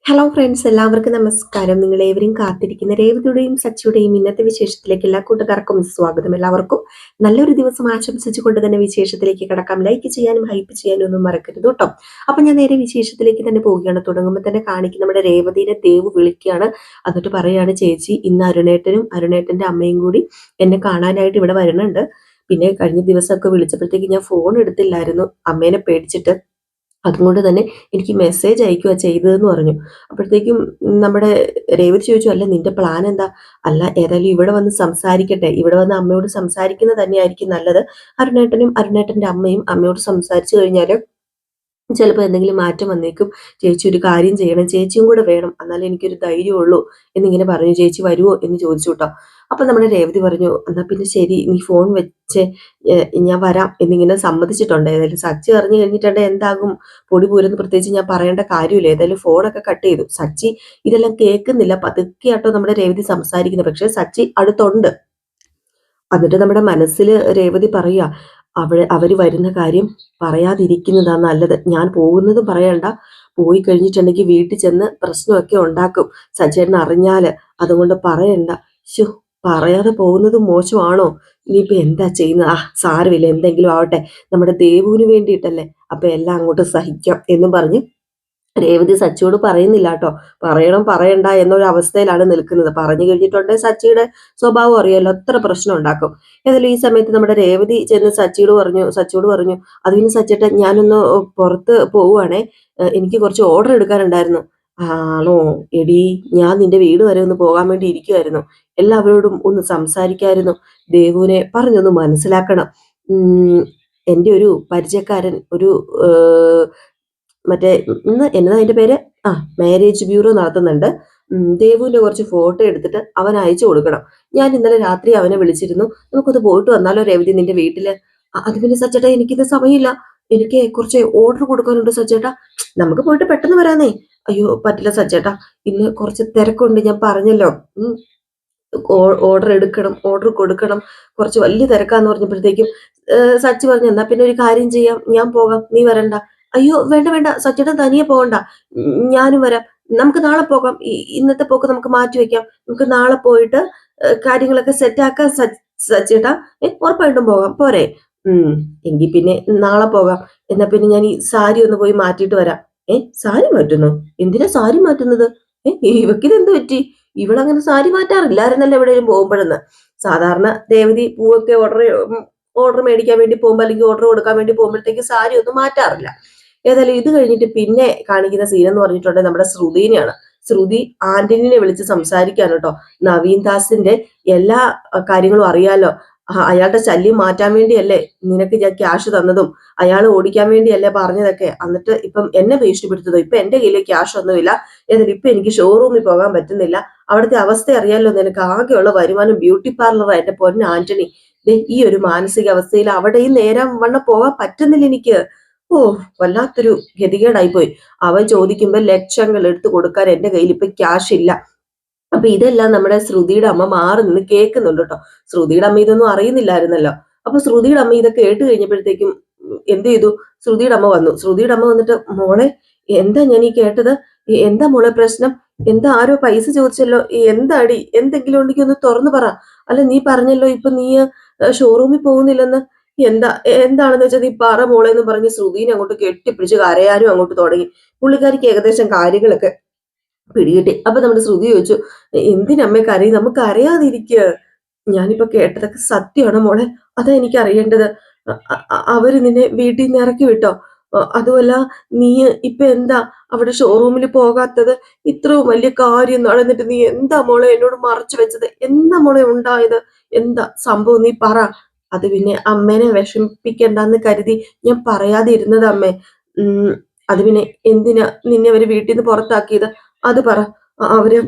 Hello friends, എല്ലാവർക്കും നമസ്കാരം. നിങ്ങൾ ഏവരെയും കാത്തിരിക്കുന്ന രേവതിയുടെയും സച്ചിയുടെയും ഇന്നത്തെ വിശേഷത്തിലേക്ക് എല്ലാ കൂട്ടുകാർക്കും സ്വാഗതം. എല്ലാവർക്കും നല്ലൊരു ദിവസം ആശംസിച്ചുകൊണ്ട് തന്നെ വിശേഷത്തിലേക്ക് കടക്കാം. ലൈക്ക് ചെയ്യാനും ഹൈപ്പ് ചെയ്യാനും ഒന്നും മറക്കരുത് കേട്ടോ. അപ്പൊ ഞാൻ നേരെ വിശേഷത്തിലേക്ക് തന്നെ പോവുകയാണ്. തുടങ്ങുമ്പോൾ തന്നെ കാണിക്കും നമ്മുടെ രേവതിനെ ദേവ് വിളിക്കുകയാണ്. എന്നിട്ട് പറയാണ്, ചേച്ചി ഇന്ന് അരുണേട്ടനും അരുണേട്ടന്റെ അമ്മയും കൂടി എന്നെ കാണാനായിട്ട് ഇവിടെ വരുന്നുണ്ട്. പിന്നെ കഴിഞ്ഞ ദിവസമൊക്കെ വിളിച്ചപ്പോഴത്തേക്ക് ഞാൻ ഫോൺ എടുത്തില്ലായിരുന്നു, അമ്മേനെ പേടിച്ചിട്ട്. അതുകൊണ്ട് തന്നെ എനിക്ക് മെസ്സേജ് അയക്കുക ചെയ്തതെന്ന് പറഞ്ഞു. അപ്പോഴത്തേക്കും നമ്മുടെ രേവതി ചോദിച്ചു, അല്ല നിന്റെ പ്ലാൻ എന്താ? അല്ല ഏതായാലും ഇവിടെ വന്ന് സംസാരിക്കട്ടെ, ഇവിടെ വന്ന് അമ്മയോട് സംസാരിക്കുന്നത് തന്നെയായിരിക്കും നല്ലത്. അരുണേട്ടനും അരുണേട്ടന്റെ അമ്മയും അമ്മയോട് സംസാരിച്ചു കഴിഞ്ഞാൽ ചിലപ്പോൾ എന്തെങ്കിലും മാറ്റം വന്നേക്കും. ചേച്ചി ഒരു കാര്യം ചെയ്യണം, ചേച്ചിയും കൂടെ വേണം, എന്നാലേ എനിക്കൊരു ധൈര്യമുള്ളൂ എന്നിങ്ങനെ പറഞ്ഞു. ചേച്ചി വരുമോ എന്ന് ചോദിച്ചു കേട്ടോ. അപ്പൊ നമ്മുടെ രേവതി പറഞ്ഞു, എന്നാ പിന്നെ ശരി, നീ ഫോൺ വെച്ച് ഞാൻ വരാം എന്നിങ്ങനെ സമ്മതിച്ചിട്ടുണ്ട്. ഏതായാലും സച്ചി അറിഞ്ഞു കഴിഞ്ഞിട്ടുണ്ട് എന്താകും പൊടി പൂരെന്ന് പ്രത്യേകിച്ച് ഞാൻ പറയേണ്ട കാര്യമില്ല. ഏതായാലും ഫോണൊക്കെ കട്ട് ചെയ്തു. സച്ചി ഇതെല്ലാം കേൾക്കുന്നില്ല, പതുക്കെയാട്ടോ നമ്മുടെ രേവതി സംസാരിക്കുന്നത്. പക്ഷെ സച്ചി അടുത്തുണ്ട്. എന്നിട്ട് നമ്മുടെ മനസ്സിൽ രേവതി പറയുക, അവര് വരുന്ന കാര്യം പറയാതിരിക്കുന്നതാ നല്ലത്. ഞാൻ പോകുന്നതും പറയണ്ട, പോയി കഴിഞ്ഞിട്ടുണ്ടെങ്കിൽ വീട്ടിൽ ചെന്ന് പ്രശ്നമൊക്കെ ഉണ്ടാക്കും, സച്ചേട്ടൻ അറിഞ്ഞാല്. അതുകൊണ്ട് പറയണ്ട. ശോ, പറയാതെ പോകുന്നത് മോശമാണോ? ഇനിയിപ്പോ എന്താ ചെയ്യുന്നത്? സാരമില്ല, എന്തെങ്കിലും ആവട്ടെ, നമ്മുടെ ദേവുവിന് വേണ്ടിയിട്ടല്ലേ, അപ്പൊ എല്ലാം അങ്ങോട്ട് സഹിക്കാം എന്നും പറഞ്ഞ് രേവതി സച്ചിയോട് പറയുന്നില്ല കേട്ടോ. പറയണം പറയണ്ട എന്നൊരു അവസ്ഥയിലാണ് നിൽക്കുന്നത്. പറഞ്ഞു കഴിഞ്ഞിട്ടുണ്ടെങ്കിൽ സച്ചിയുടെ സ്വഭാവം അറിയാലോ, എത്ര പ്രശ്നം ഉണ്ടാക്കും. ഏതായാലും ഈ സമയത്ത് നമ്മുടെ രേവതി ചെന്ന് സച്ചിയോട് പറഞ്ഞു, അത് പിന്നെ സച്ചിയേട്ടൻ ഞാനൊന്ന് പുറത്ത് പോവുകയാണേ, എനിക്ക് കുറച്ച് ഓർഡർ എടുക്കാനുണ്ടായിരുന്നു. ആണോ? എടി, ഞാൻ നിന്റെ വീട് വരെ ഒന്ന് പോകാൻ വേണ്ടി ഇരിക്കുമായിരുന്നു, എല്ലാവരോടും ഒന്ന് സംസാരിക്കായിരുന്നു, ദേവുവിനെ പറഞ്ഞൊന്ന് മനസ്സിലാക്കണം. എൻ്റെ ഒരു പരിചയക്കാരൻ ഒരു മറ്റേ എന്നതാ അതിന്റെ പേര്, മാരേജ് ബ്യൂറോ നടത്തുന്നുണ്ട്. ദേവുവിന്റെ കുറച്ച് ഫോട്ടോ എടുത്തിട്ട് അവൻ അയച്ചു കൊടുക്കണം. ഞാൻ ഇന്നലെ രാത്രി അവനെ വിളിച്ചിരുന്നു, നമുക്കൊന്ന് പോയിട്ട് വന്നാലോ രേവതി നിന്റെ വീട്ടില്? അത് പിന്നെ സച്ചേട്ടാ, എനിക്കിത് സമയമില്ല, എനിക്ക് കുറച്ച് ഓർഡർ കൊടുക്കാനുണ്ട് സച്ചേട്ടാ, നമുക്ക് പോയിട്ട് പെട്ടെന്ന് വരാന്നേ. അയ്യോ പറ്റില്ല സച്ചേട്ടാ, ഇന്ന് കുറച്ച് തിരക്കുണ്ട്, ഞാൻ പറഞ്ഞല്ലോ. ഓർഡർ എടുക്കണം, ഓർഡർ കൊടുക്കണം, കുറച്ച് വലിയ തിരക്കാന്ന് പറഞ്ഞപ്പോഴത്തേക്കും സച്ചി പറഞ്ഞു, എന്നാ പിന്നെ ഒരു കാര്യം ചെയ്യാം, ഞാൻ പോകാം, നീ വരണ്ട. അയ്യോ വേണ്ട വേണ്ട സച്ചേട്ടൻ തനിയെ പോകണ്ട, ഞാനും വരാം, നമുക്ക് നാളെ പോകാം, ഇന്നത്തെ പോക്ക് നമുക്ക് മാറ്റി വെക്കാം, നമുക്ക് നാളെ പോയിട്ട് കാര്യങ്ങളൊക്കെ സെറ്റാക്കാം സച്ചേട്ടാ. ഉറപ്പായിട്ടും പോകാം, പോരെ? എങ്കിൽ പിന്നെ നാളെ പോകാം. എന്നാ പിന്നെ ഞാൻ ഈ സാരി ഒന്ന് പോയി മാറ്റിയിട്ട് വരാം. സാരി മാറ്റുന്നു? എന്തിനാ സാരി മാറ്റുന്നത്? ഇവക്കിതെന്ത് പറ്റി? ഇവളങ്ങനെ സാരി മാറ്റാറില്ലായിരുന്നല്ലോ എവിടെയും പോകുമ്പോഴെന്ന്. സാധാരണ രേവതി പൂവൊക്കെ ഓർഡർ മേടിക്കാൻ വേണ്ടി പോകുമ്പോൾ, അല്ലെങ്കിൽ ഓർഡർ കൊടുക്കാൻ വേണ്ടി പോകുമ്പോഴത്തേക്ക് സാരി ഒന്നും മാറ്റാറില്ല. ഏതായാലും ഇത് കഴിഞ്ഞിട്ട് പിന്നെ കാണിക്കുന്ന സീൻ എന്ന് പറഞ്ഞിട്ടുണ്ടെങ്കിൽ നമ്മുടെ ശ്രുതിനെയാണ്. ശ്രുതി ആന്റണിനെ വിളിച്ച് സംസാരിക്കാണ് കേട്ടോ. നവീൻ ദാസിന്റെ എല്ലാ കാര്യങ്ങളും അറിയാലോ. അയാളുടെ ശല്യം മാറ്റാൻ വേണ്ടിയല്ലേ നിനക്ക് ഞാൻ ക്യാഷ് തന്നതും, അയാൾ ഓടിക്കാൻ വേണ്ടിയല്ലേ പറഞ്ഞതൊക്കെ. എന്നിട്ട് ഇപ്പം എന്നെ ഭീഷണിപ്പെടുത്തതോ? ഇപ്പൊ എന്റെ കയ്യിൽ ക്യാഷ് ഒന്നുമില്ല, എന്നിട്ട് ഇപ്പൊ എനിക്ക് ഷോറൂമിൽ പോകാൻ പറ്റുന്നില്ല, അവിടുത്തെ അവസ്ഥ അറിയാലോ നിനക്ക്, ആകെയുള്ള വരുമാനം ബ്യൂട്ടി പാർലറാ എന്റെ പൊന്ന ആന്റണി. ഈ ഒരു മാനസികാവസ്ഥയിൽ അവിടെയും നേരം വണ്ണം പോകാൻ പറ്റുന്നില്ല എനിക്ക്. ഓ, വല്ലാത്തൊരു ഗതികേടായി പോയി. അവൻ ചോദിക്കുമ്പോ ലക്ഷങ്ങൾ എടുത്തു കൊടുക്കാൻ എന്റെ കയ്യിൽ ഇപ്പൊ ക്യാഷ് ഇല്ല. അപ്പൊ ഇതെല്ലാം നമ്മുടെ ശ്രുതിയുടെ അമ്മ മാറി നിന്ന് കേൾക്കുന്നുണ്ട് കേട്ടോ. ശ്രുതിയുടെ അമ്മ ഇതൊന്നും അറിയുന്നില്ലായിരുന്നല്ലോ. അപ്പൊ ശ്രുതിയുടെ അമ്മ ഇതൊക്കെ കേട്ട് കഴിഞ്ഞപ്പോഴത്തേക്കും എന്ത് ചെയ്തു? ശ്രുതിയുടെ അമ്മ വന്നു. ശ്രുതിയുടെ അമ്മ വന്നിട്ട്, മോളെ എന്താ ഞാൻ ഈ കേട്ടത്? എന്താ മോളെ പ്രശ്നം? എന്താ ആരോ പൈസ ചോദിച്ചല്ലോ, എന്താടി? എന്തെങ്കിലും ഉണ്ടെങ്കിൽ ഒന്ന് തുറന്നു പറ. അല്ല നീ പറഞ്ഞല്ലോ ഇപ്പൊ നീ ഷോറൂമിൽ പോകുന്നില്ലെന്ന്, എന്താണെന്ന് വെച്ചാൽ നീ പറ മോളെ എന്ന് പറഞ്ഞ് ശ്രുതിനെ അങ്ങോട്ട് കെട്ടിപ്പിടിച്ച് കരയാനും അങ്ങോട്ട് തുടങ്ങി. പുള്ളിക്കാരിക്ക് ഏകദേശം കാര്യങ്ങളൊക്കെ പിടികിട്ടി. അപ്പൊ നമ്മുടെ ശ്രുതി ചോദിച്ചു, എന്തിനമ്മേ കരയും? നമുക്ക് അറിയാതിരിക്കുക. ഞാനിപ്പോ കേട്ടതൊക്കെ സത്യമാണ് മോളെ, അതാ എനിക്ക് അറിയേണ്ടത്. അവര് നിന്നെ വീട്ടിൽ നിന്ന് ഇറക്കി വിട്ടോ? അതുമല്ല, നീ ഇപ്പൊ എന്താ അവിടെ ഷോറൂമിൽ പോകാത്തത്? ഇത്രയും വലിയ കാര്യം നടന്നിട്ട് നീ എന്താ മോളെ എന്നോട് മറച്ചു വെച്ചത്? എന്താ മോളെ ഉണ്ടായത്? എന്താ സംഭവം? നീ പറ. അത് പിന്നെ അമ്മേനെ വിഷമിപ്പിക്കണ്ടെന്ന് കരുതി ഞാൻ പറയാതെ ഇരുന്നത് അമ്മേ. അത് പിന്നെ എന്തിനാ നിന്നെ അവര് വീട്ടിൽ നിന്ന് പുറത്താക്കിയത്? അത് പറ. അവര്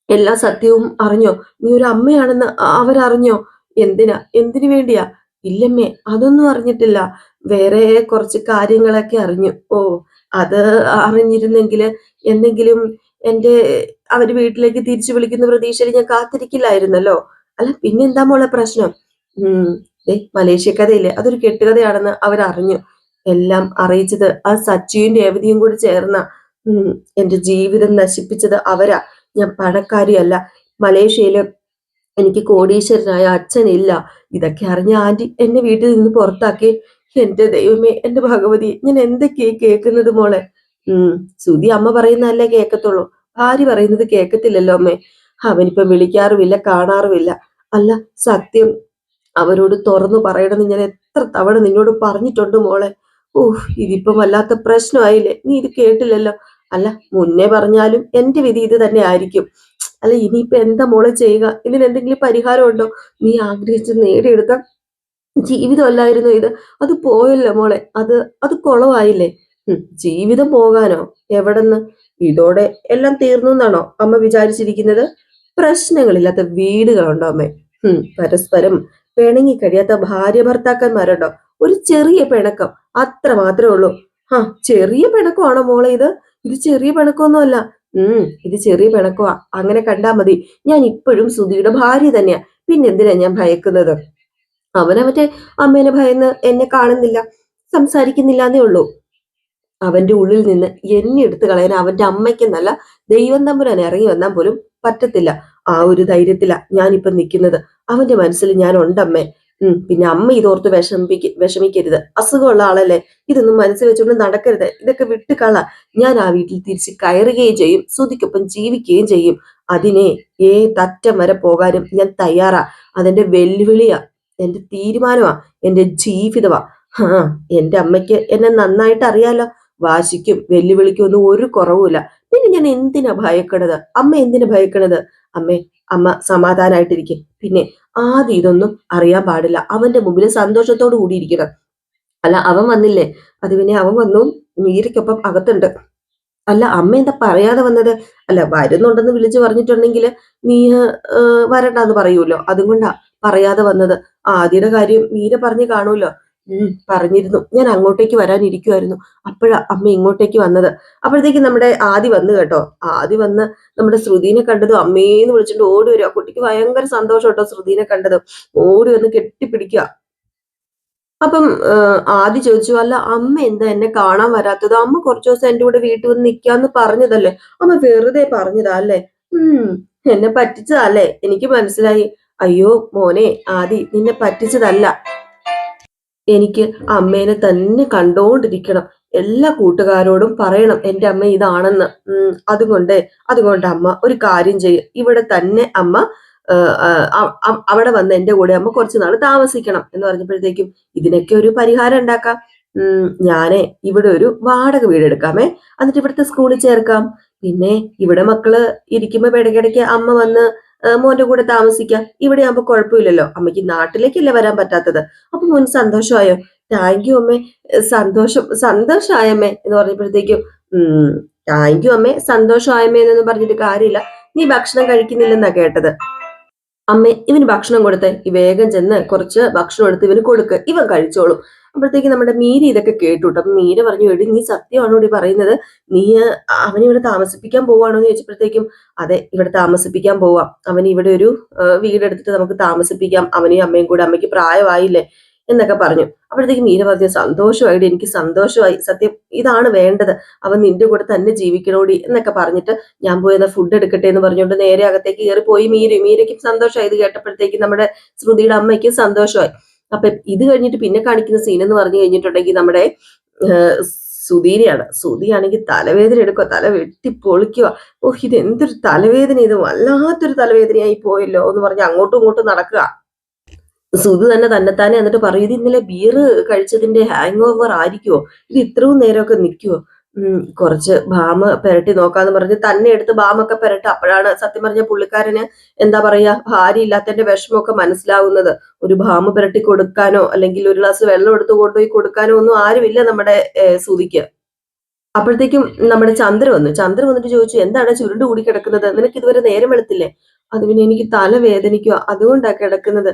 എല്ലാ സത്യവും അറിഞ്ഞോ? നീ ഒരു അമ്മയാണെന്ന് അവരറിഞ്ഞോ? എന്തിനു വേണ്ടിയാ? ഇല്ലമ്മേ, അതൊന്നും അറിഞ്ഞിട്ടില്ല. വേറെ കുറച്ച് കാര്യങ്ങളൊക്കെ അറിഞ്ഞു. ഓ, അത് അറിഞ്ഞിരുന്നെങ്കില് എന്തെങ്കിലും എന്റെ അവര് വീട്ടിലേക്ക് തിരിച്ചു വിളിക്കുന്ന പ്രതീക്ഷയിൽ ഞാൻ കാത്തിരിക്കില്ലായിരുന്നല്ലോ. അല്ല പിന്നെന്താ മോളെ പ്രശ്നം? ഉം മലേഷ്യ കഥയില്ലേ, അതൊരു കെട്ടുകഥയാണെന്ന് അവരറിഞ്ഞു. എല്ലാം അറിയിച്ചത് ആ സച്ചിയും രേവതിയും കൂടി ചേർന്ന. ഉം എന്റെ ജീവിതം നശിപ്പിച്ചത് അവരാ. ഞാൻ പണക്കാരിയല്ല. മലേഷ്യയില് എനിക്ക് കോടീശ്വരനായ അച്ഛനില്ല. ഇതൊക്കെ അറിഞ്ഞ ആന്റി എന്നെ വീട്ടിൽ നിന്ന് പുറത്താക്കി. എന്റെ ദൈവമേ, എന്റെ ഭഗവതി, ഞാൻ എന്തൊക്കെയാ കേൾക്കുന്നത് മോളെ. ഉം സുധി അമ്മ പറയുന്നതല്ലേ കേക്കത്തുള്ളൂ. ഭാര്യ പറയുന്നത് കേക്കത്തില്ലല്ലോ അമ്മേ. അവനിപ്പം വിളിക്കാറുമില്ല, കാണാറുമില്ല. അല്ല, സത്യം അവരോട് തുറന്നു പറയണമെന്ന് ഞാൻ എത്ര തവണ നിന്നോട് പറഞ്ഞിട്ടുണ്ട് മോളെ. ഓഹ്, ഇതിപ്പം വല്ലാത്ത പ്രശ്നമായില്ലേ. നീ ഇത് കേട്ടില്ലല്ലോ. അല്ല, മുന്നേ പറഞ്ഞാലും എന്റെ വിധി ഇത് തന്നെ ആയിരിക്കും. അല്ല, ഇനിയിപ്പൊ എന്താ മോളെ ചെയ്യുക? ഇതിന് എന്തെങ്കിലും പരിഹാരം ഉണ്ടോ? നീ ആഗ്രഹിച്ച് നേടിയെടുത്ത ജീവിതമല്ലായിരുന്നു ഇത്. അത് പോയല്ലോ മോളെ. അത് കുളമായില്ലേ. ജീവിതം പോകാനോ? എവിടെന്ന്? ഇതോടെ എല്ലാം തീർന്നു എന്നാണോ അമ്മ വിചാരിച്ചിരിക്കുന്നത്? പ്രശ്നങ്ങളില്ലാത്ത വീടുകളുണ്ടോ അമ്മേ? പരസ്പരം പിണങ്ങി കഴിയാത്ത ഭാര്യ ഭർത്താക്കന്മാരുണ്ടോ? ഒരു ചെറിയ പിണക്കം, അത്ര മാത്രമേ ഉള്ളൂ. ആ, ചെറിയ പിണക്കമാണോ മോളെ ഇത്? ഇത് ചെറിയ പിണക്കമൊന്നും അല്ല. ഇത് ചെറിയ പിണക്കമാ. അങ്ങനെ കണ്ടാ മതി. ഞാൻ ഇപ്പോഴും സുധിയുടെ ഭാര്യ തന്നെയാ. പിന്നെന്തിനാ ഞാൻ ഭയക്കുന്നത്? അവനവന്റെ അമ്മേനെ ഭയന്ന് എന്നെ കാണുന്നില്ല, സംസാരിക്കുന്നില്ല എന്നേ ഉള്ളൂ. അവന്റെ ഉള്ളിൽ നിന്ന് എന്നെ എടുത്തു കളയാൻ അവന്റെ അമ്മയ്ക്കെന്നല്ല, ദൈവം തമ്പുരാൻ ഇറങ്ങി വന്നാൽ പോലും പറ്റത്തില്ല. ആ ഒരു ധൈര്യത്തിലാ ഞാനിപ്പൊ നിൽക്കുന്നത്. അവന്റെ മനസ്സിൽ ഞാൻ ഉണ്ടമ്മേ. പിന്നെ അമ്മ ഇതോർത്ത് വിഷമിക്കരുത്. അസുഖമുള്ള ആളല്ലേ. ഇതൊന്നും മനസ്സിൽ വെച്ചുകൊണ്ട് നടക്കരുത്. ഇതൊക്കെ വിട്ടുകള. ഞാൻ ആ വീട്ടിൽ തിരിച്ച് കയറുകയും ചെയ്യും, ശ്രുതിക്കൊപ്പം ജീവിക്കുകയും ചെയ്യും. അതിനെ ഏതറ്റം വരെ പോകാനും ഞാൻ തയ്യാറാ. അതെന്റെ വെല്ലുവിളിയാ, എന്റെ തീരുമാനമാ, എന്റെ ജീവിതമാ. ആ, എന്റെ അമ്മയ്ക്ക് എന്നെ നന്നായിട്ട് അറിയാലോ. വാശിക്കും വെല്ലുവിളിക്കും ഒന്നും ഒരു കുറവുമില്ല. പിന്നെ ഞാൻ എന്തിനാ ഭയക്കണത്? അമ്മ എന്തിനാ ഭയക്കണത്? അമ്മേ, അമ്മ സമാധാനായിട്ടിരിക്കും. പിന്നെ ആദ്യം ഇതൊന്നും അറിയാൻ പാടില്ല. അവന്റെ മുമ്പിൽ സന്തോഷത്തോടു കൂടിയിരിക്കണം. അല്ല, അവൻ വന്നില്ലേ? അത് പിന്നെ അവൻ വന്നു, മീരയ്ക്കൊപ്പം അകത്തുണ്ട്. അല്ല, അമ്മ എന്താ പറയാതെ വന്നത്? അല്ല, വരുന്നുണ്ടെന്ന് വിളിച്ചു പറഞ്ഞിട്ടുണ്ടെങ്കിൽ നീ വരണ്ടാന്ന് പറയൂല്ലോ. അതുകൊണ്ടാ പറയാതെ വന്നത്. ആദിയുടെ കാര്യം മീര പറഞ്ഞു കാണൂല്ലോ. പറഞ്ഞിരുന്നു. ഞാൻ അങ്ങോട്ടേക്ക് വരാനിരിക്കുമായിരുന്നു. അപ്പോഴാ അമ്മ ഇങ്ങോട്ടേക്ക് വന്നത്. അപ്പോഴത്തേക്ക് നമ്മുടെ ആദി വന്നു കേട്ടോ. ആദി വന്ന് നമ്മുടെ ശ്രുതിനെ കണ്ടതും അമ്മേന്ന് വിളിച്ചിട്ട് ഓടി വരും. ആ കുട്ടിക്ക് ഭയങ്കര സന്തോഷം കേട്ടോ ശ്രുതിനെ കണ്ടതും. ഓടി വന്ന് കെട്ടിപ്പിടിക്കുക. അപ്പം ആദി ചോദിച്ചു, അല്ല അമ്മ എന്താ എന്നെ കാണാൻ വരാത്തത്? അമ്മ കുറച്ചു ദിവസം എന്റെ കൂടെ വീട്ടിൽ വന്ന് നിക്കാന്ന് പറഞ്ഞതല്ലേ. അമ്മ വെറുതെ പറഞ്ഞതാ അല്ലേ? എന്നെ പറ്റിച്ചതല്ലേ? എനിക്ക് മനസ്സിലായി. അയ്യോ മോനെ ആദി, നിന്നെ പറ്റിച്ചതല്ല. എനിക്ക് അമ്മേനെ തന്നെ കണ്ടോണ്ടിരിക്കണം. എല്ലാ കൂട്ടുകാരോടും പറയണം എന്റെ അമ്മ ഇതാണെന്ന്. അതുകൊണ്ട് അമ്മ ഒരു കാര്യം ചെയ്യും. ഇവിടെ തന്നെ അമ്മ അവിടെ വന്ന് എന്റെ കൂടെ അമ്മ കുറച്ചു നാൾ താമസിക്കണം എന്ന് പറഞ്ഞപ്പോഴത്തേക്കും ഇതിനൊക്കെ ഒരു പരിഹാരം ഉണ്ടാക്കാം. ഞാനേ ഇവിടെ ഒരു വാടക വീട് എടുക്കാമേ. എന്നിട്ട് ഇവിടുത്തെ സ്കൂളിൽ ചേർക്കാം. പിന്നെ ഇവിടെ മക്കള് ഇരിക്കുമ്പോ ഇടയ്ക്കിടയ്ക്ക് അമ്മ വന്ന് മോന്റെ കൂടെ താമസിക്കാം. ഇവിടെ ആകുമ്പോ കുഴപ്പമില്ലല്ലോ. അമ്മയ്ക്ക് നാട്ടിലേക്കല്ലേ വരാൻ പറ്റാത്തത്. അപ്പൊ മോന് സന്തോഷമായോ? താങ്ക് യു അമ്മേ. സന്തോഷമായമ്മേ എന്ന് പറഞ്ഞപ്പോഴത്തേക്കും താങ്ക് യു അമ്മേ, സന്തോഷമായമ്മേ എന്നൊന്നും പറഞ്ഞിട്ട് കാര്യമില്ല. നീ ഭക്ഷണം കഴിക്കുന്നില്ലെന്നാ കേട്ടത്. അമ്മേ, ഇവന് ഭക്ഷണം കൊടുത്തേ. ഈ വേഗം ചെന്ന് കുറച്ച് ഭക്ഷണം എടുത്ത് ഇവന് കൊടുക്ക്, ഇവൻ കഴിച്ചോളും. അപ്പോഴത്തേക്ക് നമ്മുടെ മീര ഇതൊക്കെ കേട്ടു. അപ്പൊ മീര പറഞ്ഞു, എടി നീ സത്യമാണോ ഇവിടെ പറയുന്നത്? നീ അവനെ ഇവിടെ താമസിപ്പിക്കാൻ പോവാണോ എന്ന് ചോദിച്ചപ്പോഴത്തേക്കും അതെ, ഇവിടെ താമസിപ്പിക്കാൻ പോവാം. അവന് ഇവിടെ ഒരു വീടെടുത്തിട്ട് നമുക്ക് താമസിപ്പിക്കാം. അവനെയും അമ്മയും കൂടെ. അമ്മയ്ക്ക് പ്രായമായില്ലേ എന്നൊക്കെ പറഞ്ഞു. അപ്പോഴത്തേക്ക് മീര പറഞ്ഞു, സന്തോഷമായിട്ട്, എനിക്ക് സന്തോഷമായി. സത്യം ഇതാണ് വേണ്ടത്. അവൻ നിന്റെ കൂടെ തന്നെ ജീവിക്കണോടി എന്നൊക്കെ പറഞ്ഞിട്ട് ഞാൻ പോയി ഫുഡ് എടുക്കട്ടെ എന്ന് പറഞ്ഞുകൊണ്ട് നേരെ അകത്തേക്ക് കയറി പോയി. മീരയ്ക്കും സന്തോഷമായി. ഇത് കേട്ടപ്പോഴത്തേക്ക് നമ്മുടെ ശ്രുതിയുടെ അമ്മയ്ക്കും സന്തോഷമായി. അപ്പൊ ഇത് കഴിഞ്ഞിട്ട് പിന്നെ കാണിക്കുന്ന സീൻ എന്ന് പറഞ്ഞു കഴിഞ്ഞിട്ടുണ്ടെങ്കിൽ നമ്മുടെ സുധീരയാണ്. സുധിയാണെങ്കിൽ തലവേദന എടുക്കുക, തല വെട്ടി പൊളിക്കുക. ഓഹ്, ഇത് എന്തൊരു തലവേദന, ഇത് വല്ലാത്തൊരു തലവേദനയായി പോയല്ലോ എന്ന് പറഞ്ഞ് അങ്ങോട്ടും ഇങ്ങോട്ടും നടക്കുക. സുധു തന്നെ തന്നെത്താനെ എന്നിട്ട് പറയും, ഇത് ഇന്നലെ ബിയർ കഴിച്ചതിന്റെ ഹാങ് ഓവർ ആയിരിക്കുമോ? ഇത് ഇത്രയും നേരമൊക്കെ നിൽക്കുവോ? കുറച്ച് ബാമ പുരട്ടി നോക്കാന്ന് പറഞ്ഞ് തന്നെ എടുത്ത് ബാമൊക്കെ പുരട്ടും. അപ്പോഴാണ് സത്യം പറഞ്ഞ പുള്ളിക്കാരന് എന്താ പറയാ, ഭാര്യ ഇല്ലാത്തതിന്റെ വിഷമമൊക്കെ മനസ്സിലാവുന്നത്. ഒരു ബാമ പുരട്ടി കൊടുക്കാനോ അല്ലെങ്കിൽ ഒരു ഗ്ലാസ് വെള്ളം എടുത്ത് കൊണ്ടുപോയി കൊടുക്കാനോ ഒന്നും ആരുമില്ല നമ്മുടെ സുധിക്ക്. അപ്പോഴത്തേക്കും നമ്മുടെ ചന്ദ്ര വന്നിട്ട് ചോദിച്ചു, എന്താണ് ചുരുണ്ട് കൂടി കിടക്കുന്നത്? നിനക്ക് ഇതുവരെ നേരം വെളുത്തില്ലേ? അത് പിന്നെ എനിക്ക് തല വേദനിക്കുക, അതുകൊണ്ടാ കിടക്കുന്നത്.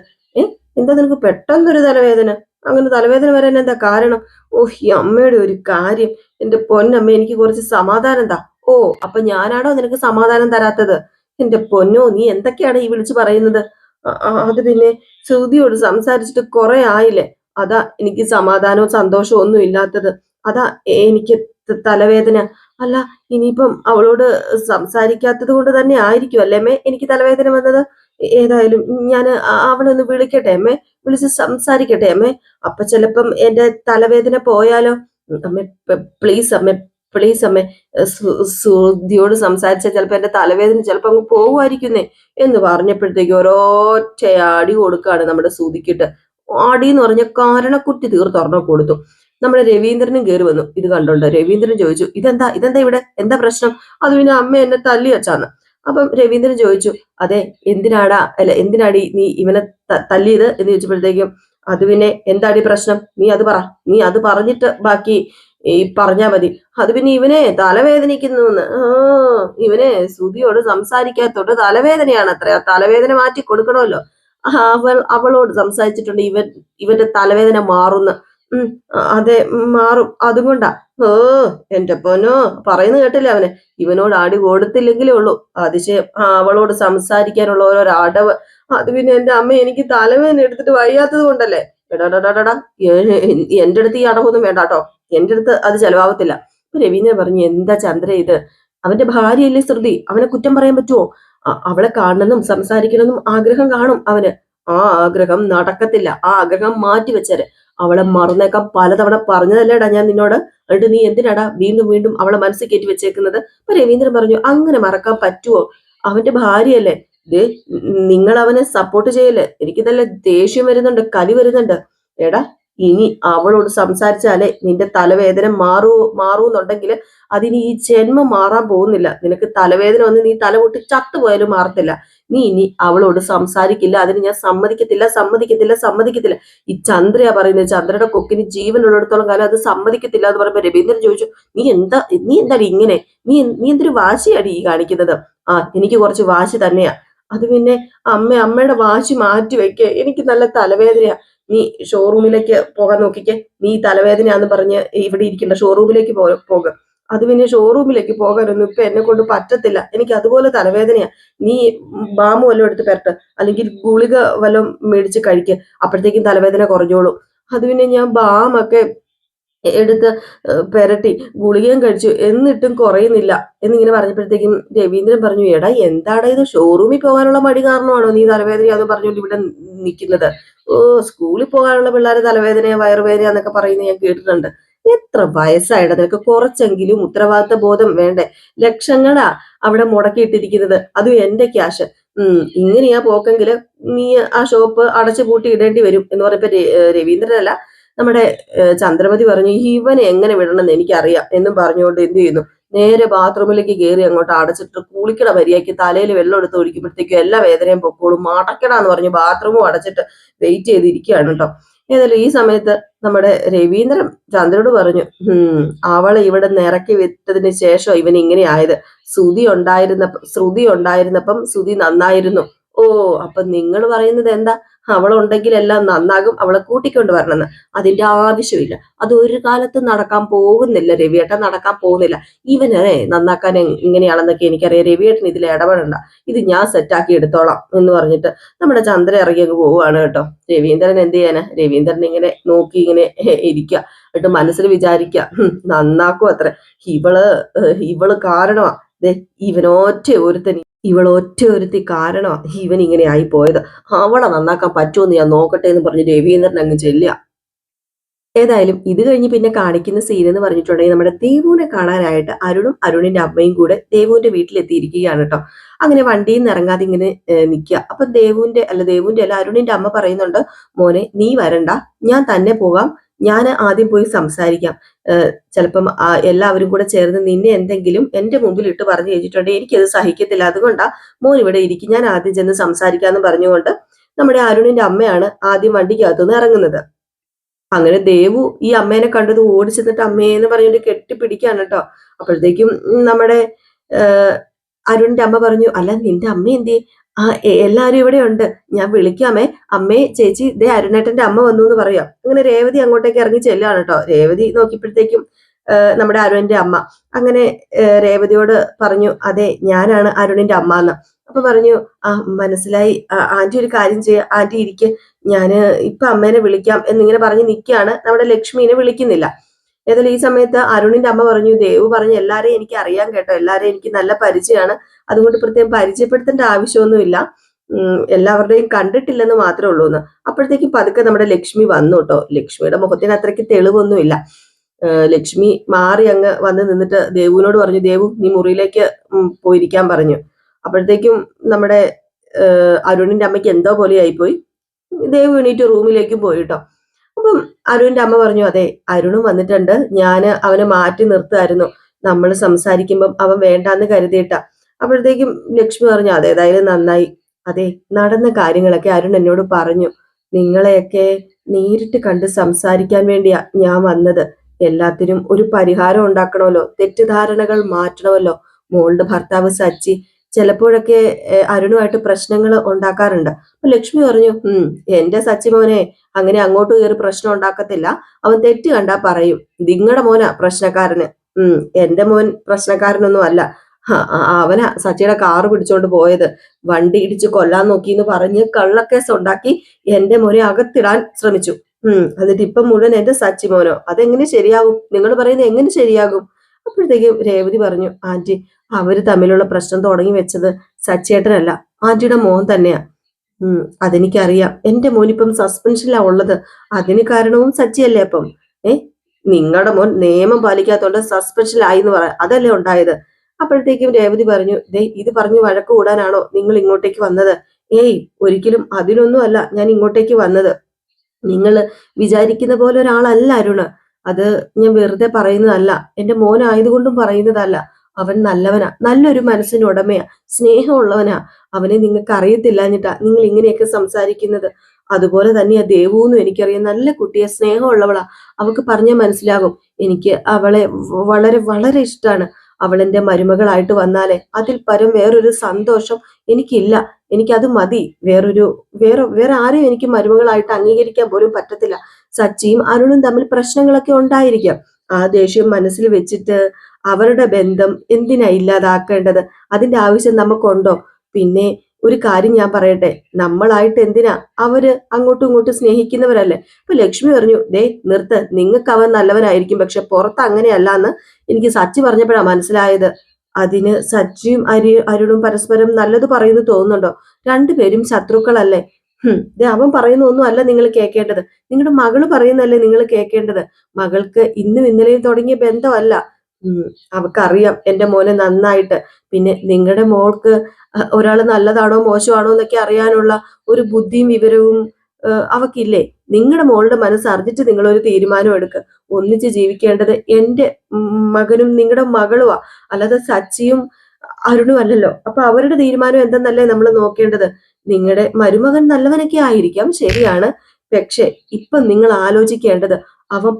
എന്താ നിനക്ക് പെട്ടെന്നൊരു തലവേദന? അങ്ങനെ തലവേദന വരാൻ എന്താ കാരണം? ഓഹ്, ഈ അമ്മയുടെ ഒരു കാര്യം. എന്റെ പൊന്നമ്മ, എനിക്ക് കുറച്ച് സമാധാനം താ. ഓ, അപ്പൊ ഞാനാണോ നിനക്ക് സമാധാനം തരാത്തത്? എന്റെ പൊന്നോ, നീ എന്തൊക്കെയാണ് ഈ വിളിച്ചു പറയുന്നത്? അത് പിന്നെ ശ്രുതിയോട് സംസാരിച്ചിട്ട് കുറെ ആയില്ലേ. അതാ എനിക്ക് സമാധാനവും സന്തോഷവും ഒന്നും ഇല്ലാത്തത്. അതാ എനിക്ക് തലവേദന. അല്ല, ഇനിയിപ്പം അവളോട് സംസാരിക്കാത്തത് കൊണ്ട് തന്നെ ആയിരിക്കും അല്ലേ അമ്മേ എനിക്ക് തലവേദന വന്നത്. ഏതായാലും ഞാൻ അവളെ ഒന്ന് വിളിക്കട്ടെ അമ്മേ, വിളിച്ച് സംസാരിക്കട്ടെ അമ്മേ. അപ്പൊ ചിലപ്പം എന്റെ തലവേദന പോയാലോ. അമ്മേ, പ്ലീസ് അമ്മേ, പ്ലീസ് അമ്മേ, ശ്രുതിയോട് സംസാരിച്ചാൽ ചിലപ്പോ എന്റെ തലവേദന ചിലപ്പോ അങ്ങ് പോകുമായിരിക്കുന്നേ എന്ന് പറഞ്ഞപ്പോഴത്തേക്ക് ഓരോറ്റ അടി കൊടുക്കാണ് നമ്മുടെ ശ്രുതിക്കിട്ട്. അടി എന്ന് പറഞ്ഞ കാരണക്കുറ്റി തീർത്തൊരെണ്ണം കൊടുത്തു. നമ്മുടെ രവീന്ദ്രനും കയറി വന്നു. ഇത് കണ്ടോണ്ട് രവീന്ദ്രൻ ചോദിച്ചു, ഇതെന്താ ഇതെന്താ ഇവിടെ എന്താ പ്രശ്നം? അത് പിന്നെ അമ്മ എന്നെ തല്ലി വെച്ചാന്ന്. അപ്പം രവീന്ദ്രൻ ചോദിച്ചു, അതെ, എന്തിനാടി നീ ഇവനെ തല്ലിയത് എന്ന് ചോദിച്ചപ്പോഴത്തേക്കും, അത് പിന്നെ എന്താടി പ്രശ്നം, നീ അത് പറ, നീ അത് പറഞ്ഞിട്ട് ബാക്കി ഈ പറഞ്ഞാ മതി. അത് പിന്നെ ഇവനെ തലവേദനിക്കുന്നു എന്ന്. ഇവനെ ശ്രുതിയോട് സംസാരിക്കാത്തോട്ട് തലവേദനയാണ് അത്ര. ആ തലവേദന മാറ്റി കൊടുക്കണമല്ലോ. അവളോട് സംസാരിച്ചിട്ടുണ്ട് ഇവന്റെ തലവേദന മാറുന്ന. ഉം അതെ, മാറും, അതുകൊണ്ടാ. ഓ, എന്റെ പൊന്നോ, പറയുന്നത് കേട്ടില്ല അവന്. ഇവനോട് അടി കൊടുത്തില്ലെങ്കിലേ ഉള്ളൂ അതിശയം. അവളോട് സംസാരിക്കാനുള്ള ഓരോ അടവ്. അത് പിന്നെ എന്റെ അമ്മ എനിക്ക് തലവേദന എടുത്തിട്ട് വയ്യാത്തത് കൊണ്ടല്ലേ. എടാടാടാടാ, എന്റെ അടുത്ത് ഈ അടവൊന്നും വേണ്ട കേട്ടോ. എന്റെ അടുത്ത് അത് ചെലവാകത്തില്ല. രവീന്ദ്രൻ പറഞ്ഞു, എന്താ ചന്ദ്ര ഇത്? അവന്റെ ഭാര്യയല്ലേ ശ്രുതി, അവനെ കുറ്റം പറയാൻ പറ്റുമോ? അവളെ കാണണമെന്നും സംസാരിക്കണമെന്നും ആഗ്രഹം കാണും അവന്. ആ ആഗ്രഹം നടക്കത്തില്ല. ആ ആഗ്രഹം മാറ്റി വെച്ചേര്. അവളെ മറന്നേക്കാൻ പലതവണ പറഞ്ഞതല്ലേടാ ഞാൻ നിന്നോട്. എന്നിട്ട് നീ എന്തിനാടാ വീണ്ടും വീണ്ടും അവളെ മനസ്സിൽ കയറ്റി വെച്ചേക്കുന്നത്? അപ്പൊ രവീന്ദ്രൻ പറഞ്ഞു, അങ്ങനെ മറക്കാൻ പറ്റുമോ? അവന്റെ ഭാര്യയല്ലേ. ദേ, നിങ്ങൾ അവനെ സപ്പോർട്ട് ചെയ്യല്ലേ. എനിക്ക് നല്ല ദേഷ്യം വരുന്നുണ്ട്, കലി വരുന്നുണ്ട്. എടാ, ഇനി അവളോട് സംസാരിച്ചാലേ നിന്റെ തലവേദന മാറൂന്നുണ്ടെങ്കിൽ അതിന് ഈ ജന്മം മാറാൻ പോകുന്നില്ല. നിനക്ക് തലവേദന വന്ന് നീ തല പൊട്ടി ചത്തുപോയാലും മാറത്തില്ല. നീ ഇനി അവളോട് സംസാരിക്കില്ല. അതിന് ഞാൻ സമ്മതിക്കത്തില്ല, സമ്മതിക്കത്തില്ല, സമ്മതിക്കത്തില്ല. ഈ ചന്ദ്രയാ പറയുന്നത്. ചന്ദ്രയുടെ കൊക്കിന് ജീവൻ ഉള്ളിടത്തോളം കാലം അത് സമ്മതിക്കത്തില്ല എന്ന് പറയുമ്പോ രവീന്ദ്രൻ ചോദിച്ചു, നീ എന്താടി ഇങ്ങനെ, നീ എന്തൊരു വാശിയാടി ഈ കാണിക്കുന്നത്? എനിക്ക് കുറച്ച് വാശി തന്നെയാ. അത് പിന്നെ അമ്മയുടെ വാശി മാറ്റി വെക്കേ, എനിക്ക് നല്ല തലവേദനയാ. നീ ഷോറൂമിലേക്ക് പോകാൻ നോക്കിക്കേ. നീ തലവേദനയാന്ന് പറഞ്ഞ് ഇവിടെ ഇരിക്കണ്ട, ഷോറൂമിലേക്ക് പോക. അത് പിന്നെ ഷോറൂമിലേക്ക് പോകാനൊന്നും ഇപ്പൊ എന്നെ കൊണ്ട് പറ്റത്തില്ല. എനിക്ക് അതുപോലെ തലവേദനയാ. നീ ബാമു വല്ലതും എടുത്ത് പെരട്ട്, അല്ലെങ്കിൽ ഗുളിക വല്ലതും മേടിച്ച് കഴിക്ക്. അപ്പോഴത്തേക്കും തലവേദന കുറഞ്ഞോളൂ. അത് പിന്നെ ഞാൻ ബാമൊക്കെ എടുത്ത് പെരട്ടി ഗുളികയും കഴിച്ചു, എന്നിട്ടും കുറയുന്നില്ല എന്നിങ്ങനെ പറഞ്ഞപ്പോഴത്തേക്കും രവീന്ദ്രൻ പറഞ്ഞു, എടാ എന്താടാ ഇത്, ഷോറൂമിൽ പോകാനുള്ള മടി കാരണമാണോ നീ തലവേദന അത് പറഞ്ഞുകൊണ്ട് ഇവിടെ നിൽക്കുന്നത്? ഓ, സ്കൂളിൽ പോകാനുള്ള പിള്ളേരെ തലവേദനയാ വയറുവേദന എന്നൊക്കെ പറയുന്നത് ഞാൻ കേട്ടിട്ടുണ്ട്. എത്ര വയസ്സായിട നിനക്ക്? കുറച്ചെങ്കിലും ഉത്തരവാദിത്ത ബോധം വേണ്ടേ? ലക്ഷങ്ങളാ അവിടെ മുടക്കിയിട്ടിരിക്കുന്നത്, അതും എന്റെ ക്യാഷ്. ഇങ്ങനെയാ പോക്കെങ്കില് നീ ആ ഷോപ്പ് അടച്ചു പൂട്ടി ഇടേണ്ടി വരും എന്ന് പറഞ്ഞപ്പോ രവീന്ദ്രനല്ല, നമ്മുടെ ചന്ദ്രമതി പറഞ്ഞു, ഇവനെ എങ്ങനെ വിടണമെന്ന് എനിക്കറിയാം എന്നും പറഞ്ഞുകൊണ്ട് എന്ത് ചെയ്യുന്നു, നേരെ ബാത്റൂമിലേക്ക് കയറി അങ്ങോട്ട് അടച്ചിട്ട് കുളിക്കട മര്യാദയ്ക്ക് തലയിൽ വെള്ളം എടുത്ത് ഒഴിക്കുമ്പോഴത്തേക്കും എല്ലാ വേദനയും പൊക്കോളും, മടക്കടാന്ന് പറഞ്ഞ് ബാത്റൂമും അടച്ചിട്ട് വെയിറ്റ് ചെയ്തിരിക്കുകയാണ് കേട്ടോ. ഏതായാലും ഈ സമയത്ത് നമ്മുടെ രവീന്ദ്രൻ ചന്ദ്രനോട് പറഞ്ഞു, അവളെ ഇവിടെ നിന്ന് ഇറക്കി വിട്ടതിന് ശേഷം ഇവൻ ഇങ്ങനെ ആയത്. ശ്രുതി ഉണ്ടായിരുന്നപ്പം ശ്രുതി നന്നായിരുന്നു. ഓ, അപ്പൊ നിങ്ങൾ പറയുന്നത് എന്താ? അവളുണ്ടെങ്കിൽ എല്ലാം നന്നാകും, അവളെ കൂട്ടിക്കൊണ്ട് വരണമെന്ന്. അതിന്റെ ആവശ്യമില്ല. അത് ഒരു കാലത്ത് നടക്കാൻ പോകുന്നില്ല രവിയേട്ടൻ, നടക്കാൻ പോകുന്നില്ല. ഇവനെ നന്നാക്കാൻ ഇങ്ങനെയാണെന്നൊക്കെ എനിക്കറിയാം. രവിയേട്ടൻ ഇതിൽ ഇടപെടണ്ട, ഇത് ഞാൻ സെറ്റാക്കി എടുത്തോളാം എന്ന് പറഞ്ഞിട്ട് നമ്മുടെ ചന്ദ്ര ഇറങ്ങി അങ്ങ് പോവുകയാണ് കേട്ടോ. രവീന്ദ്രൻ എന്ത് ചെയ്യാനാ? രവീന്ദ്രൻ ഇങ്ങനെ നോക്കി ഇങ്ങനെ ഇരിക്കുക. എന്നിട്ട് മനസ്സിൽ വിചാരിക്കുക, നന്നാക്കും അത്ര. ഇവള് കാരണമാ ഇവളൊറ്റ ഒരുത്തി കാരണമാണ് ഇവൻ ഇങ്ങനെ ആയി പോയത്. അവളെ നന്നാക്കാൻ പറ്റുമെന്ന് ഞാൻ നോക്കട്ടെ എന്ന് പറഞ്ഞ് രവീന്ദ്രൻ അങ്ങ് ചെല്ലുക. ഏതായാലും ഇത് കഴിഞ്ഞ് പിന്നെ കാണിക്കുന്ന സീൻ എന്ന് പറഞ്ഞിട്ടുണ്ടെങ്കിൽ നമ്മുടെ ദേവുവിനെ കാണാനായിട്ട് അരുണും അരുണിന്റെ അമ്മയും കൂടെ ദേവുവിന്റെ വീട്ടിലെത്തിയിരിക്കുകയാണ് കേട്ടോ. അങ്ങനെ വണ്ടിയിൽ നിന്ന് ഇറങ്ങാതെ ഇങ്ങനെ നിൽക്കുക. അപ്പൊ ദേവുവിന്റെ അല്ല അരുണിന്റെ അമ്മ പറയുന്നുണ്ട്, മോനെ നീ വരണ്ട, ഞാൻ തന്നെ പോകാം, ഞാൻ ആദ്യം പോയി സംസാരിക്കാം. ചിലപ്പം എല്ലാവരും കൂടെ ചേർന്ന് നിന്നെ എന്തെങ്കിലും എന്റെ മുമ്പിൽ ഇട്ട് പറഞ്ഞു കഴിഞ്ഞിട്ടുണ്ടെങ്കിൽ എനിക്കത് സഹിക്കത്തില്ല. അതുകൊണ്ടാ മോൻ ഇവിടെ ഇരിക്കും, ഞാൻ ആദ്യം ചെന്ന് സംസാരിക്കാന്ന് പറഞ്ഞുകൊണ്ട് നമ്മുടെ അരുണിന്റെ അമ്മയാണ് ആദ്യം വണ്ടിക്കകത്തുനിന്ന് ഇറങ്ങുന്നത്. അങ്ങനെ ദേവു ഈ അമ്മേനെ കണ്ടത് ഓടിച്ചെന്നിട്ട് അമ്മേന്ന് പറഞ്ഞുകൊണ്ട് കെട്ടിപ്പിടിക്കാണ് കേട്ടോ. അപ്പോഴത്തേക്കും നമ്മുടെ അരുണിന്റെ അമ്മ പറഞ്ഞു, അല്ല നിന്റെ അമ്മ എന്തേ? എല്ലാരും ഇവിടെ ഉണ്ട്, ഞാൻ വിളിക്കാമേ. അമ്മേ, ചേച്ചി, ദേ അരുണേട്ടന്റെ അമ്മ വന്നു എന്ന് പറയാം. അങ്ങനെ രേവതി അങ്ങോട്ടേക്ക് ഇറങ്ങി ചെല്ലാണ് കേട്ടോ. രേവതി നോക്കിയപ്പോഴത്തേക്കും നമ്മുടെ അരുണിന്റെ അമ്മ. അങ്ങനെ രേവതിയോട് പറഞ്ഞു, അതെ ഞാനാണ് അരുണിന്റെ അമ്മ എന്ന്. അപ്പൊ പറഞ്ഞു, മനസ്സിലായി ആന്റി, ഒരു കാര്യം ചെയ്യാം, ആന്റി ഇരിക്ക്, ഞാന് ഇപ്പൊ അമ്മേനെ വിളിക്കാം എന്നിങ്ങനെ പറഞ്ഞ് നിൽക്കുകയാണ്. നമ്മുടെ ലക്ഷ്മീനെ വിളിക്കുന്നില്ല. ഏതായാലും ഈ സമയത്ത് അരുണിന്റെ അമ്മ പറഞ്ഞു, ദേവു പറഞ്ഞു എല്ലാരെയും എനിക്ക് അറിയാൻ കേട്ടോ, എല്ലാരെയും എനിക്ക് നല്ല പരിചയമാണ്, അതുകൊണ്ട് പ്രത്യേകം പരിചയപ്പെടുത്തേണ്ട ആവശ്യമൊന്നുമില്ല, എല്ലാവരുടെയും കണ്ടിട്ടില്ലെന്ന് മാത്രമേ ഉള്ളൂ എന്ന്. അപ്പോഴത്തേക്കും പതുക്കെ നമ്മുടെ ലക്ഷ്മി വന്നു കേട്ടോ. ലക്ഷ്മിയുടെ മുഖത്തിന് അത്രയ്ക്ക് തെളിവൊന്നുമില്ല. ലക്ഷ്മി മാറി അങ്ങ് വന്ന് നിന്നിട്ട് ദേവുവിനോട് പറഞ്ഞു, ദേവു നീ മുറിയിലേക്ക് പോയിരിക്കാൻ പറഞ്ഞു. അപ്പോഴത്തേക്കും നമ്മുടെ അരുണിന്റെ അമ്മയ്ക്ക് എന്തോ പോലെ ആയിപ്പോയി. ദേവു എണീറ്റ് റൂമിലേക്ക് പോയി കേട്ടോ. അപ്പം അരുണിന്റെ അമ്മ പറഞ്ഞു, അതെ അരുണും വന്നിട്ടുണ്ട്, ഞാൻ അവനെ മാറ്റി നിർത്തുമായിരുന്നു, നമ്മൾ സംസാരിക്കുമ്പം അവൻ വേണ്ടാന്ന് കരുതിയിട്ട. അപ്പോഴത്തേക്കും ലക്ഷ്മി പറഞ്ഞു, അതേതായാലും നന്നായി. അതെ നടന്ന കാര്യങ്ങളൊക്കെ അരുൺ എന്നോട് പറഞ്ഞു, നിങ്ങളെയൊക്കെ നേരിട്ട് കണ്ട് സംസാരിക്കാൻ വേണ്ടിയാ ഞാൻ വന്നത്. എല്ലാത്തിനും ഒരു പരിഹാരം ഉണ്ടാക്കണമല്ലോ, തെറ്റിദ്ധാരണകൾ മാറ്റണമല്ലോ. മോളുടെ ഭർത്താവ് സച്ചി ചിലപ്പോഴൊക്കെ അരുണുമായിട്ട് പ്രശ്നങ്ങൾ ഉണ്ടാക്കാറുണ്ട്. അപ്പൊ ലക്ഷ്മി പറഞ്ഞു, എന്റെ സച്ചി മോനെ അങ്ങനെ അങ്ങോട്ട് കയറി പ്രശ്നം ഉണ്ടാക്കത്തില്ല, അവൻ തെറ്റ് കണ്ടാ പറയും. നിങ്ങളുടെ മോനാ പ്രശ്നക്കാരന്. എന്റെ മോൻ പ്രശ്നക്കാരനൊന്നും അല്ല. അവനാ സച്ചിയുടെ കാറ് പിടിച്ചോണ്ട് പോയത്, വണ്ടി ഇടിച്ച് കൊല്ലാൻ നോക്കി എന്ന് പറഞ്ഞ് കള്ളക്കേസ് ഉണ്ടാക്കി എന്റെ മോനെ അകത്തിടാൻ ശ്രമിച്ചു. എന്നിട്ട് ഇപ്പം മുഴുവൻ എന്റെ സച്ചി മോനോ, അതെങ്ങനെ ശരിയാകും? നിങ്ങൾ പറയുന്നത് എങ്ങനെ ശരിയാകും? അപ്പോഴത്തേക്കും രേവതി പറഞ്ഞു, ആന്റി അവര് തമ്മിലുള്ള പ്രശ്നം തുടങ്ങി വെച്ചത് സച്ചേട്ടനല്ല, ആന്റിയുടെ മോൻ തന്നെയാ. അതെനിക്കറിയാം, എന്റെ മോനിപ്പം സസ്പെൻഷനിലാ ഉള്ളത്, അതിന് കാരണവും സച്ചിയല്ലേ. അപ്പം നിങ്ങളുടെ മോൻ നിയമം പാലിക്കാത്തോണ്ട് സസ്പെൻഷനിലായി എന്ന് പറയാം, അതല്ലേ ഉണ്ടായത്. അപ്പോഴത്തേക്കും രേവതി പറഞ്ഞു, ഇത് പറഞ്ഞു വഴക്ക് കൂടാനാണോ നിങ്ങൾ ഇങ്ങോട്ടേക്ക് വന്നത്? ഏയ് ഒരിക്കലും അതിനൊന്നും അല്ല ഞാൻ ഇങ്ങോട്ടേക്ക് വന്നത്. നിങ്ങൾ വിചാരിക്കുന്ന പോലെ ഒരാളല്ല അരുണ്. അത് ഞാൻ വെറുതെ പറയുന്നതല്ല, എന്റെ മോനായതുകൊണ്ടും പറയുന്നതല്ല. അവൻ നല്ലവനാ, നല്ലൊരു മനസ്സിന് ഉടമയാ, സ്നേഹമുള്ളവനാ. അവനെ നിങ്ങൾക്ക് അറിയത്തില്ലാഞ്ഞിട്ടാ നിങ്ങൾ ഇങ്ങനെയൊക്കെ സംസാരിക്കുന്നത്. അതുപോലെ തന്നെയാ ദേവുന്നും എനിക്കറിയാം, നല്ല കുട്ടിയെ, സ്നേഹമുള്ളവളാ. അവൾക്ക് പറഞ്ഞാൽ മനസ്സിലാകും. എനിക്ക് അവളെ വളരെ വളരെ ഇഷ്ടമാണ്. അവളെന്റെ മരുമകളായിട്ട് വന്നാലേ അതിൽ പരം വേറൊരു സന്തോഷം എനിക്കില്ല. എനിക്കത് മതി. വേറെ ആരെയും എനിക്ക് മരുമകളായിട്ട് അംഗീകരിക്കാൻ പോലും പറ്റത്തില്ല. സച്ചിയും അരുണും തമ്മിൽ പ്രശ്നങ്ങളൊക്കെ ഉണ്ടായിരിക്കാം. ആ ദേഷ്യം മനസ്സിൽ വെച്ചിട്ട് അവരുടെ ബന്ധം എന്തിനാ ഇല്ലാതാക്കേണ്ടത്? അതിന്റെ ആവശ്യം നമുക്കുണ്ടോ? പിന്നെ ഒരു കാര്യം ഞാൻ പറയട്ടെ, നമ്മളായിട്ട് എന്തിനാ? അവര് അങ്ങോട്ടും ഇങ്ങോട്ടും സ്നേഹിക്കുന്നവരല്ലേ. അപ്പൊ ലക്ഷ്മി പറഞ്ഞു, നിർത്ത്, നിങ്ങൾക്ക് അവൻ നല്ലവനായിരിക്കും, പക്ഷെ പുറത്ത് അങ്ങനെയല്ല എന്ന് എനിക്ക് സച്ചി പറഞ്ഞപ്പോഴാ മനസ്സിലായത്. അതിന് സച്ചിയും അരുണും പരസ്പരം നല്ലത് പറയുന്നു തോന്നുന്നുണ്ടോ? രണ്ടുപേരും ശത്രുക്കളല്ലേ. അവൻ പറയുന്ന ഒന്നും അല്ല നിങ്ങൾ കേൾക്കേണ്ടത്, നിങ്ങളുടെ മകള് പറയുന്നല്ലേ നിങ്ങൾ കേൾക്കേണ്ടത്. മകൾക്ക് ഇന്നും ഇന്നലെയും തുടങ്ങിയ ബന്ധമല്ല. അവക്കറിയാം എന്റെ മോനെ നന്നായിട്ട്. പിന്നെ നിങ്ങളുടെ മോൾക്ക് ഒരാള് നല്ലതാണോ മോശമാണോ എന്നൊക്കെ അറിയാനുള്ള ഒരു ബുദ്ധിയും വിവരവും അവക്കില്ലേ? നിങ്ങളുടെ മോളുടെ മനസ്സ് അറിഞ്ഞിട്ട് നിങ്ങൾ ഒരു തീരുമാനം എടുക്കുക. ഒന്നിച്ച് ജീവിക്കേണ്ടത് എന്റെ മകനും നിങ്ങളുടെ മകളുമാ, അല്ലാതെ സച്ചിയും അരുണും അല്ലല്ലോ. അപ്പൊ അവരുടെ തീരുമാനം എന്തെന്നല്ലേ നമ്മൾ നോക്കേണ്ടത്. നിങ്ങളുടെ മരുമകൻ നല്ലവനൊക്കെ ആയിരിക്കാം, ശരിയാണ്. പക്ഷെ ഇപ്പൊ നിങ്ങൾ ആലോചിക്കേണ്ടത് അവൻ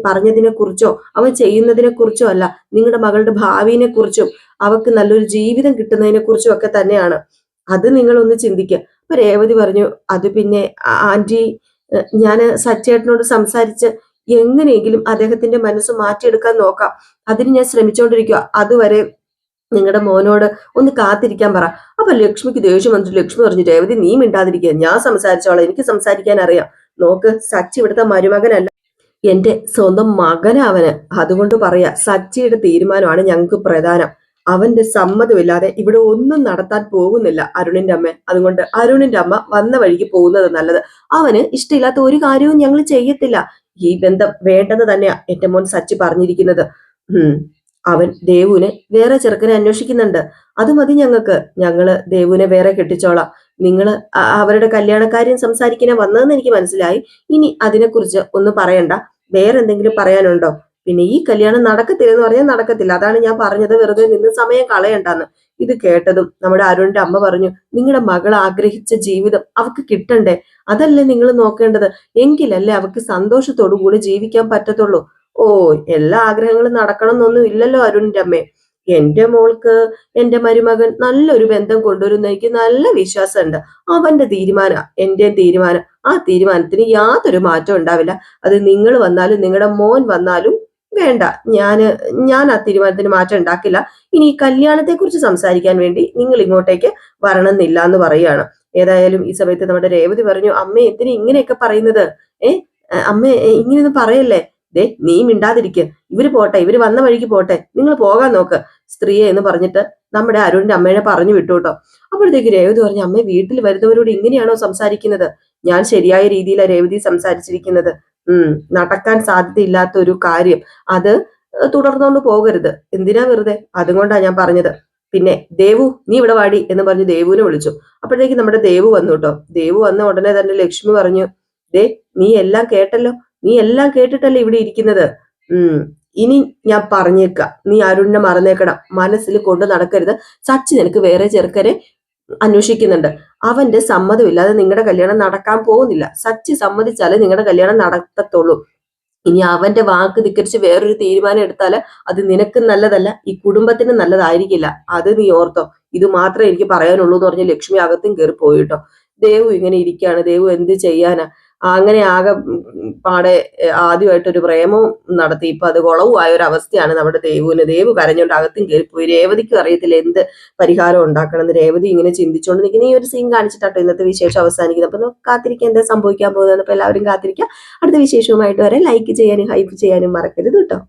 പറഞ്ഞതിനെ കുറിച്ചോ അവൻ ചെയ്യുന്നതിനെ കുറിച്ചോ അല്ല, നിങ്ങളുടെ മകളുടെ ഭാവിനെ കുറിച്ചും അവക്ക് നല്ലൊരു ജീവിതം കിട്ടുന്നതിനെ കുറിച്ചും ഒക്കെ തന്നെയാണ്. അത് നിങ്ങളൊന്ന് ചിന്തിക്കുക. അപ്പൊ രേവതി പറഞ്ഞു, അത് പിന്നെ ആന്റി, ഞാൻ സച്ചേട്ടനോട് സംസാരിച്ച് എങ്ങനെയെങ്കിലും അദ്ദേഹത്തിന്റെ മനസ്സ് മാറ്റിയെടുക്കാൻ നോക്കാം. അതിന് ഞാൻ ശ്രമിച്ചുകൊണ്ടിരിക്കുക. അതുവരെ നിങ്ങളുടെ മോനോട് ഒന്ന് കാത്തിരിക്കാൻ പറ. അപ്പൊ ലക്ഷ്മിക്ക് ദേഷ്യം വന്നിട്ട് ലക്ഷ്മി പറഞ്ഞു, രേവതി നീ മിണ്ടാതിരിക്കുക, ഞാൻ സംസാരിച്ചോളാം, എനിക്ക് സംസാരിക്കാൻ അറിയാം. നോക്ക്, സച്ചി ഇവിടുത്തെ മരുമകനല്ല, എന്റെ സ്വന്തം മകനവന്. അതുകൊണ്ട് പറയാ, സച്ചിയുടെ തീരുമാനമാണ് ഞങ്ങൾക്ക് പ്രധാനം. അവന്റെ സമ്മതമില്ലാതെ ഇവിടെ ഒന്നും നടത്താൻ പോകുന്നില്ല അരുണിന്റെ അമ്മ. അതുകൊണ്ട് അരുണിന്റെ അമ്മ വന്ന വഴിക്ക് പോകുന്നത് നല്ലത്. അവന് ഇഷ്ടമില്ലാത്ത ഒരു കാര്യവും ഞങ്ങൾ ചെയ്യത്തില്ല. ഈ ബന്ധം വേണ്ടെന്ന് തന്നെയാ എന്റെ മോൻ സച്ചി പറഞ്ഞിരിക്കുന്നത്. അവൻ ദേവുവിനെ വേറെ ചെറുക്കനെ അന്വേഷിക്കുന്നുണ്ട്. അത് മതി ഞങ്ങൾക്ക്. ഞങ്ങള് ദേവുവിനെ വേറെ കെട്ടിച്ചോളാം. നിങ്ങള് അവരുടെ കല്യാണക്കാര്യം സംസാരിക്കാനാ വന്നതെന്ന് എനിക്ക് മനസ്സിലായി. ഇനി അതിനെക്കുറിച്ച് ഒന്നും പറയണ്ട. വേറെ എന്തെങ്കിലും പറയാനുണ്ടോ? പിന്നെ ഈ കല്യാണം നടക്കത്തില്ലെന്ന് പറഞ്ഞാൽ നടക്കത്തില്ല. അതാണ് ഞാൻ പറഞ്ഞത്, വെറുതെ നിന്ന് സമയം കളയണ്ടെന്ന്. ഇത് കേട്ടതും നമ്മുടെ അരുണിന്റെ അമ്മ പറഞ്ഞു, നിങ്ങളുടെ മകൾ ആഗ്രഹിച്ച ജീവിതം അവക്ക് കിട്ടണ്ടേ? അതല്ലേ നിങ്ങൾ നോക്കേണ്ടത്. എങ്കിലല്ലേ അവക്ക് സന്തോഷത്തോടു കൂടി ജീവിക്കാൻ പറ്റത്തുള്ളൂ. ഓ, എല്ലാ ആഗ്രഹങ്ങളും നടക്കണം എന്നൊന്നും ഇല്ലല്ലോ അരുണിന്റെ അമ്മേ. എന്റെ മോൾക്ക് എന്റെ മരുമകൻ നല്ലൊരു ബന്ധം കൊണ്ടുവരുന്ന എനിക്ക് നല്ല വിശ്വാസമുണ്ട്. അവന്റെ തീരുമാനം എന്റെ തീരുമാനം. ആ തീരുമാനത്തിന് യാതൊരു മാറ്റം ഉണ്ടാവില്ല. അത് നിങ്ങൾ വന്നാലും നിങ്ങളുടെ മോൻ വന്നാലും വേണ്ട. ഞാൻ ആ തീരുമാനത്തിന് മാറ്റം ഉണ്ടാക്കില്ല. ഇനി ഈ കല്യാണത്തെ കുറിച്ച് സംസാരിക്കാൻ വേണ്ടി നിങ്ങൾ ഇങ്ങോട്ടേക്ക് വരണമെന്നില്ല എന്ന് പറയുകയാണ്. ഏതായാലും ഈ സമയത്ത് നമ്മുടെ രേവതി പറഞ്ഞു, അമ്മ എന്തിനാ ഇങ്ങനെയൊക്കെ പറയുന്നത്? അമ്മ ഇങ്ങനെയൊന്നും പറയല്ലേ. നീ മിണ്ടാതിരിക്കുക, ഇവര് പോട്ടെ, ഇവര് വന്ന വഴിക്ക് പോട്ടെ, നിങ്ങൾ പോകാൻ നോക്ക് സ്ത്രീയെ എന്ന് പറഞ്ഞിട്ട് നമ്മുടെ അരുണിന്റെ അമ്മേനെ പറഞ്ഞു വിട്ടു കേട്ടോ. അപ്പോഴത്തേക്ക് രേവതി പറഞ്ഞു, അമ്മ വീട്ടിൽ വരുന്നവരോട് ഇങ്ങനെയാണോ സംസാരിക്കുന്നത്? ഞാൻ ശരിയായ രീതിയിലാണ് രേവതി സംസാരിച്ചിരിക്കുന്നത്. നടക്കാൻ സാധ്യതയില്ലാത്ത ഒരു കാര്യം അത് തുടർന്നുകൊണ്ട് പോകരുത്, എന്തിനാ വെറുതെ, അതുകൊണ്ടാ ഞാൻ പറഞ്ഞത്. പിന്നെ ദേവു, നീ ഇവിടെ വാടി എന്ന് പറഞ്ഞ് ദേവുവിനെ വിളിച്ചു. അപ്പോഴത്തേക്ക് നമ്മുടെ ദേവു വന്നു കേട്ടോ. ദേവു വന്ന ഉടനെ തന്നെ ലക്ഷ്മി പറഞ്ഞു, നീ എല്ലാം കേട്ടല്ലോ, നീ എല്ലാം കേട്ടിട്ടല്ലേ ഇവിടെ ഇരിക്കുന്നത്. ഇനി ഞാൻ പറഞ്ഞേക്കാം, നീ അരുണിനെ മറന്നേക്കണം, മനസ്സിൽ കൊണ്ട് നടക്കരുത്. സച്ചി നിനക്ക് വേറെ ചെറുക്കനെ അന്വേഷിക്കുന്നുണ്ട്, അവന്റെ സമ്മതമില്ലാതെ നിങ്ങളുടെ കല്യാണം നടക്കാൻ പോകുന്നില്ല. സച്ചി സമ്മതിച്ചാലേ നിങ്ങളുടെ കല്യാണം നടത്തത്തുള്ളൂ. ഇനി അവന്റെ വാക്ക് ധിക്കരിച്ച് വേറൊരു തീരുമാനം എടുത്താൽ അത് നിനക്ക് നല്ലതല്ല, ഈ കുടുംബത്തിന് നല്ലതായിരിക്കില്ല. അത് നീ ഓർത്തോ. ഇത് മാത്രമേ എനിക്ക് പറയാനുള്ളൂ എന്ന് പറഞ്ഞ് ലക്ഷ്മി അകത്തും കയറി പോയിട്ടോ. ദേവു ഇങ്ങനെ ഇരിക്കുകയാണ്. ദേവു എന്ത് ചെയ്യാനാ? അങ്ങനെ ആകെ പാടെ ആദ്യമായിട്ടൊരു പ്രേമവും നടത്തി. ഇപ്പൊ അത് കുളവുമായ ഒരു അവസ്ഥയാണ് നമ്മുടെ ദേവുവിന്. ദേവു കരഞ്ഞോണ്ട് അകത്തും കയറിപ്പോയി. രേവതിക്കും അറിയത്തില്ല എന്ത് പരിഹാരം ഉണ്ടാക്കണമെന്ന്. രേവതി ഇങ്ങനെ ചിന്തിച്ചുകൊണ്ട് നിൽക്കുന്ന ഈ ഒരു സീൻ കാണിച്ചിട്ടാട്ടോ ഇന്നത്തെ വിശേഷം അവസാനിക്കുന്നത്. അപ്പൊ കാത്തിരിക്കാൻ എന്താ സംഭവിക്കാൻ പോകുന്നത്. അപ്പൊ എല്ലാവരും കാത്തിരിക്കുക. അടുത്ത വിശേഷവുമായിട്ട് വരെ ലൈക്ക് ചെയ്യാനും ഹൈപ്പ് ചെയ്യാനും മറക്കരുത് കേട്ടോ.